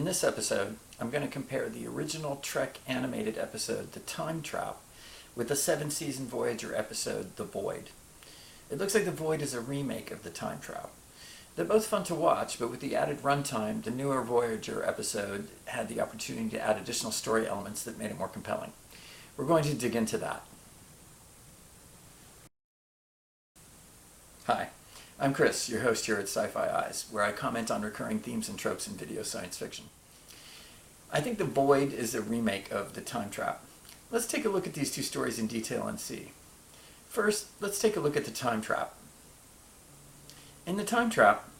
In this episode, I'm going to compare the original Trek animated episode, The Time Trap, with the 7th-season Voyager episode, The Void. It looks like The Void is a remake of The Time Trap. They're both fun to watch, but with the added runtime, the newer Voyager episode had the opportunity to add additional story elements that made it more compelling. We're going to dig into that. Hi, I'm Chris, your host here at Sci-Fi Eyes, where I comment on recurring themes and tropes in video science fiction. I think The Void is a remake of The Time Trap. Let's take a look at these two stories in detail and see. First, let's take a look at The Time Trap. In The Time Trap,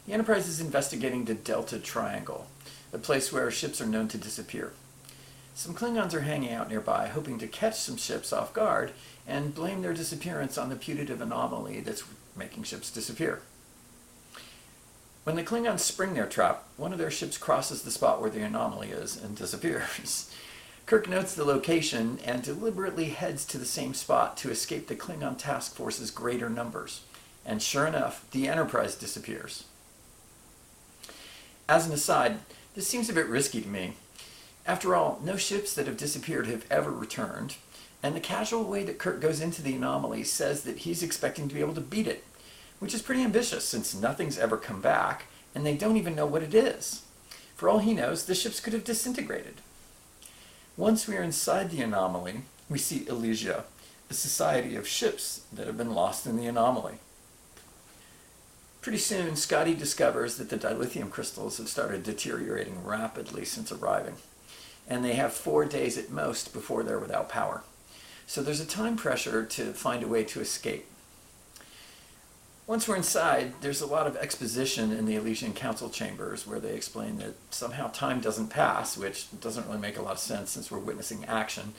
the Enterprise is investigating the Delta Triangle, a place where ships are known to disappear. Some Klingons are hanging out nearby, hoping to catch some ships off guard and blame their disappearance on the putative anomaly that's making ships disappear. When the Klingons spring their trap, one of their ships crosses the spot where the anomaly is and disappears. Kirk notes the location and deliberately heads to the same spot to escape the Klingon task force's greater numbers. And sure enough, the Enterprise disappears. As an aside, this seems a bit risky to me. After all, no ships that have disappeared have ever returned, and the casual way that Kirk goes into the anomaly says that he's expecting to be able to beat it, which is pretty ambitious since nothing's ever come back, and they don't even know what it is. For all he knows, the ships could have disintegrated. Once we are inside the anomaly, we see Elysia, a society of ships that have been lost in the anomaly. Pretty soon, Scotty discovers that the dilithium crystals have started deteriorating rapidly since arriving, and they have 4 days at most before they're without power. So there's a time pressure to find a way to escape. Once we're inside, there's a lot of exposition in the Elysian Council chambers where they explain that somehow time doesn't pass, which doesn't really make a lot of sense since we're witnessing action.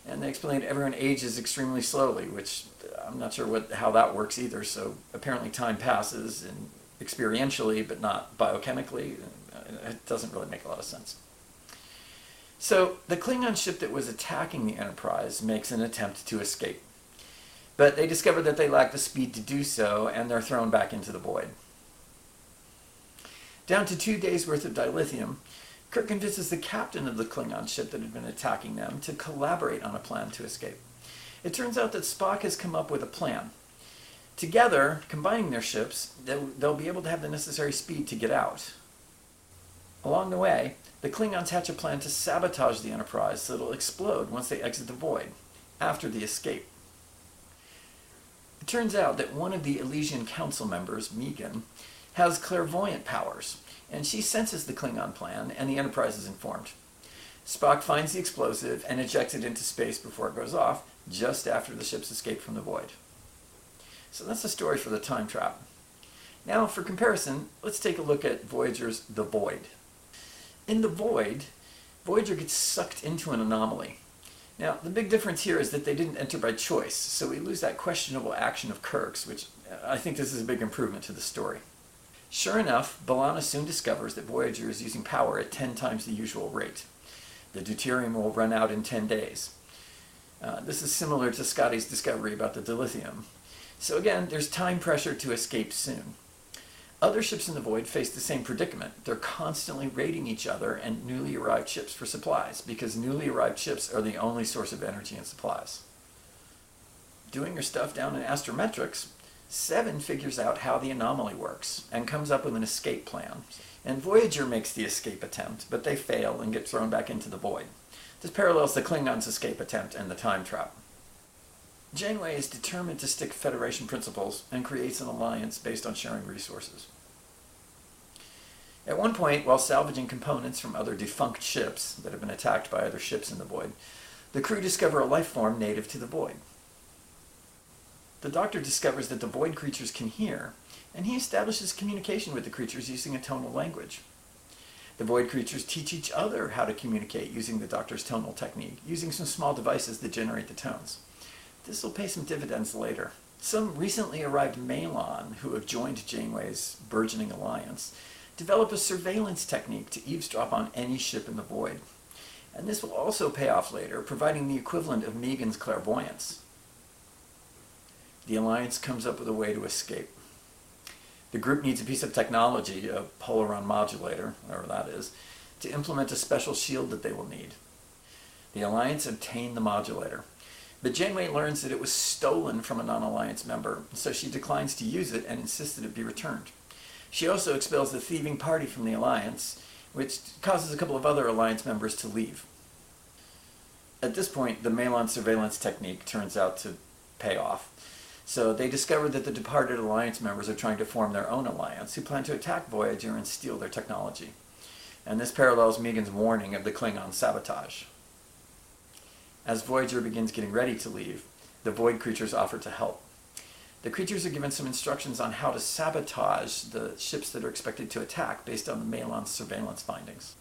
And they explain everyone ages extremely slowly, which I'm not sure how that works either. So apparently time passes and experientially, but not biochemically. It doesn't really make a lot of sense. So the Klingon ship that was attacking the Enterprise makes an attempt to escape. But they discover that they lack the speed to do so, and they're thrown back into the void. Down to 2 days' worth of dilithium, Kirk convinces the captain of the Klingon ship that had been attacking them to collaborate on a plan to escape. It turns out that Spock has come up with a plan. Together, combining their ships, they'll be able to have the necessary speed to get out. Along the way, the Klingons hatch a plan to sabotage the Enterprise so it'll explode once they exit the void, after the escape. It turns out that one of the Elysian Council members, Megan, has clairvoyant powers, and she senses the Klingon plan, and the Enterprise is informed. Spock finds the explosive and ejects it into space before it goes off, just after the ships escape from the void. So that's the story for The Time Trap. Now, for comparison, let's take a look at Voyager's The Void. In The Void, Voyager gets sucked into an anomaly. Now, the big difference here is that they didn't enter by choice, so we lose that questionable action of Kirk's, which I think this is a big improvement to the story. Sure enough, B'Elanna soon discovers that Voyager is using power at 10 times the usual rate. The deuterium will run out in 10 days. This is similar to Scotty's discovery about the dilithium. So again, there's time pressure to escape soon. Other ships in the void face the same predicament. They're constantly raiding each other and newly arrived ships for supplies, because newly arrived ships are the only source of energy and supplies. Doing your stuff down in astrometrics, Seven figures out how the anomaly works and comes up with an escape plan. And Voyager makes the escape attempt, but they fail and get thrown back into the void. This parallels the Klingons' escape attempt and the Time Trap. Janeway is determined to stick Federation principles and creates an alliance based on sharing resources. At one point, while salvaging components from other defunct ships that have been attacked by other ships in the void, the crew discover a life form native to the void. The Doctor discovers that the void creatures can hear, and he establishes communication with the creatures using a tonal language. The void creatures teach each other how to communicate using the Doctor's tonal technique, using some small devices that generate the tones. This will pay some dividends later. Some recently arrived Malon, who have joined Janeway's burgeoning alliance, develop a surveillance technique to eavesdrop on any ship in the void. And this will also pay off later, providing the equivalent of Megan's clairvoyance. The alliance comes up with a way to escape. The group needs a piece of technology, a polaron modulator, whatever that is, to implement a special shield that they will need. The Alliance obtain the modulator, but Janeway learns that it was stolen from a non-Alliance member, so she declines to use it and insists that it be returned. She also expels the thieving party from the Alliance, which causes a couple of other Alliance members to leave. At this point, the Malon surveillance technique turns out to pay off. So they discover that the departed Alliance members are trying to form their own alliance, who plan to attack Voyager and steal their technology. And this parallels Megan's warning of the Klingon sabotage. As Voyager begins getting ready to leave, the Void creatures offer to help. The creatures are given some instructions on how to sabotage the ships that are expected to attack based on the Malon's surveillance findings.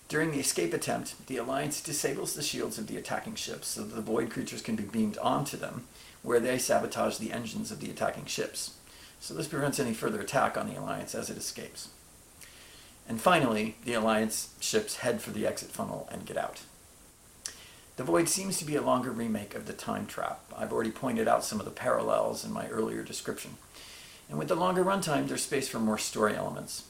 During the escape attempt, the Alliance disables the shields of the attacking ships so that the Void creatures can be beamed onto them, where they sabotage the engines of the attacking ships. So this prevents any further attack on the Alliance as it escapes. And finally, the Alliance ships head for the exit funnel and get out. The Void seems to be a longer remake of the Time Trap. I've already pointed out some of the parallels in my earlier description. And with the longer runtime, there's space for more story elements.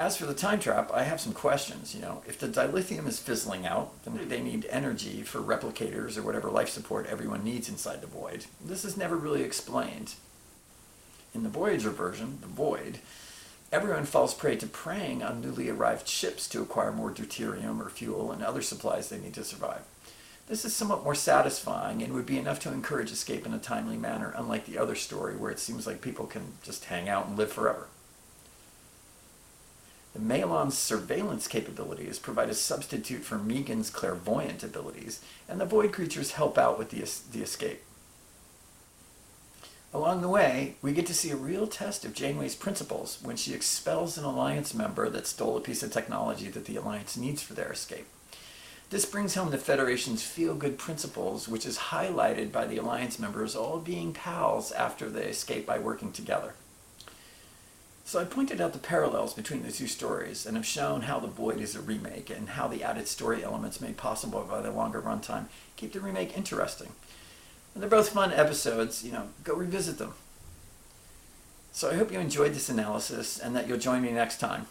As for the Time Trap, I have some questions. If the dilithium is fizzling out, then they need energy for replicators or whatever life support everyone needs inside the Void. This is never really explained. In the Voyager version, the Void, everyone falls prey to preying on newly arrived ships to acquire more deuterium or fuel and other supplies they need to survive. This is somewhat more satisfying and would be enough to encourage escape in a timely manner, unlike the other story where it seems like people can just hang out and live forever. The Malon's surveillance capabilities provide a substitute for Megan's clairvoyant abilities, and the Void creatures help out with the escape. Along the way, we get to see a real test of Janeway's principles when she expels an Alliance member that stole a piece of technology that the Alliance needs for their escape. This brings home the Federation's feel-good principles, which is highlighted by the Alliance members all being pals after they escape by working together. So I pointed out the parallels between the two stories and have shown how The Void is a remake and how the added story elements made possible by the longer runtime keep the remake interesting. And they're both fun episodes, go revisit them. So I hope you enjoyed this analysis and that you'll join me next time.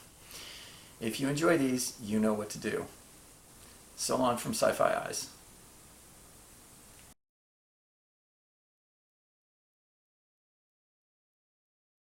If you enjoy these, you know what to do. So long from Sci-Fi Eyes.